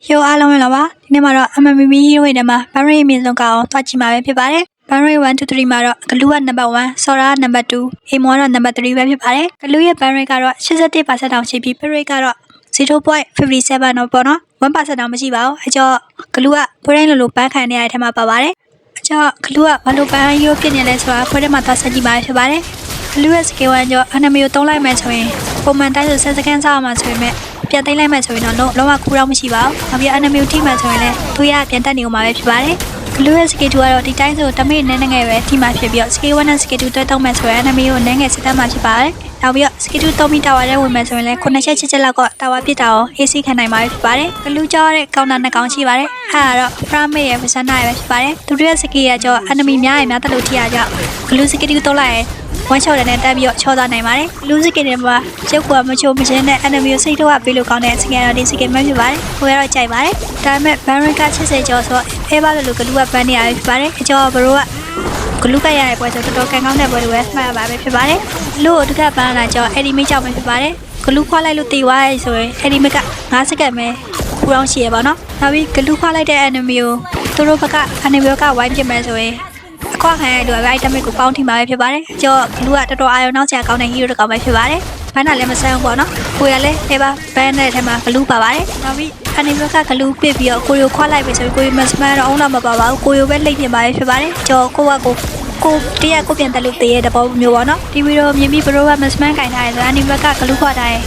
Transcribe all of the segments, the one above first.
Yo along la ba ni ma ro MMB hero တွေမှာ Barry အမြင့်ဆုံးကအောင်သွားကြည့်မှာပဲဖြစ်ပါတယ် Barry 1 2 3မှာတော့ဂလူက number 1 Sora number 2 Amo တော့ number 3ပဲဖြစ်ပါတယ်ဂလူရဲ့ Barry ကတော့ 81% တောင်ရှိပြီး Barry ကတော့ 0.57 တော့ပေါ့နော် 1% တောင်မရှိပါဘူးအကျော်ဂလူကပွဲတိုင်းလိုပန်းခံနေရတဲ့အထက်မှာပါပါတယ်အကျော်ဂလူကဘာလို့ပန်းရိုးဖြစ်နေလဲဆိုတာပွဲထဲမှာသွားဆက်ကြည့်ပါဖြစ်ပါတယ်ဂလူရဲ့ skill 1ကျော် enemy ကိုတုံးလိုက်မယ်ဆိုရင်ပုံမှန်တိုင်းဆို10 second စောင့်မှာဆိုပေမဲ့ပြန်သိမ်းလိုက်မှဆိုရင်တော့လုံးဝကူတော့မရှိပါဘူး။နောက်ပြီး enemy ထိမှဆိုရင်လည်းသူရပြန်တက်နေဦးမှာပဲဖြစ်ပါတယ်။ Glue ရဲ့ skill 2ကတော့ဒီတိုင်းဆိုတမိနည်းနည်းငယ်ပဲထိမှဖြစ်ပြီးတော့ skill 1နဲ့ skill 2တွဲတော့မှဆိုရင် enemy ကိုနည်းငယ်စစ်တမ်းမှဖြစ်ပါတယ်။နောက်ပြီးတော့ skill 2 3 meter ဝါထဲဝင်မှဆိုရင်လည်း9ချက်7ချက်လောက်ကတာဝါပစ်တာကို AC ခံနိုင်မှာဖြစ်ပါတယ်။ Glue ကြောတဲ့ကောင်တာ2ကောင်ရှိပါတယ်။အဲ့ဒါတော့ Frame ရဲ့ Persona ရဲ့ပဲဖြစ်ပါတယ်။သူတို့ရဲ့ skill ရကြော enemy များရင်များတက်လို့ထိရကြ။ Glue skill 2 တော့လိုက်ရင်one shot နဲ့တက်ပြီးတော့ချောသွားနိုင်ပါတယ်။ Blue skin တွေမှာရုပ်ကမချိုမချင်းနဲ့ enemy ကိုစိတ်တော့ပေးလို့ကောင်းတဲ့ skin တော့ဒီ skin ပဲဖြစ်ပါတယ်။ကိုရတော့ကြိုက်ပါတယ်။ဒါပေမဲ့ Baron က80ကျော်ဆိုအဲပါလို့ဂလူကပန်းနေရဖြစ်ပါတယ်။အကျော်ဘရိုကဂလူကရတဲ့ပွဲဆိုတော်တော်ကန်ကောင်းတဲ့ပွဲလိုပဲမှတ်ရပါပဲဖြစ်ပါတယ်။လူ့ကိုတကပန်းလာကြော enemy ကြောင့်ပဲဖြစ်ပါတယ်။ဂလူခွာလိုက်လို့တေသွားရဲဆိုရင် enemy က9စက္ကန့်ပဲပူအောင်ရှိရပါတော့။နောက်ပြီးဂလူခွာလိုက်တဲ့ enemy ကိုသူတို့ဘက်က enemy ကဝိုင်းပြစ်မယ်ဆိုရင်ခွာခံရတဲ့ item ကိုပေါင်းထိမှာပဲဖြစ်ပါတယ်။ကျော်လူကတော်တော်အာရုံနောက်ကျကောင်းတဲ့ hero တစ်ကောင်ပဲဖြစ်ပါတယ်။ဘန်းတာလည်းမဆန်းဘူးပေါ့နော်။ကိုရလည်းအဲပါဘန်းတဲ့ထဲမှာဂလူပါပါတယ်။နောက်ပြီး enemy ကဂလူပစ်ပြီးတော့ကိုရိုခွာလိုက်ပြီဆိုရင်ကိုရီမစမန်တော့အုံးတော့မပါပါဘူး။ကိုရိုပဲလိမ့်ပြပါပဲဖြစ်ပါတယ်။ကျော်ကိုတရားကိုပြန်တက်လို့တည်ရတဲ့ပုံမျိုးပေါ့နော်။ဒီဗီဒီယိုမြင်ပြီးဘရိုကမစမန်ကင်ထားရဲဆို enemy ကဂလူခွာထားရဲ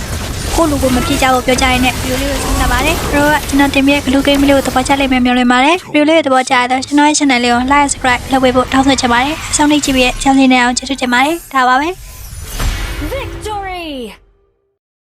ကိုလူကိုမပြေကြဘူးပြောကြရင်လည်းဗီဒီယိုလေးကိုဆုံးသတ်ပါတယ်။တို့ကကျွန်တော်တင်ပြတဲ့ Glue Game လေးကိုသဘောကျလိမ့်မယ်မျှော်လင့်ပါတယ်။ဗီဒီယိုလေးကိုသဘောကျတဲ့ကျွန်တော်ရဲ့ channel လေးကို like subscribe လုပ်ပေးဖို့တောင်းဆိုချင်ပါတယ်။အဆုံးထိကြည့်ပြီးရအောင်ကျေးဇူးတင်ပါတယ်။ဒါပါပဲ။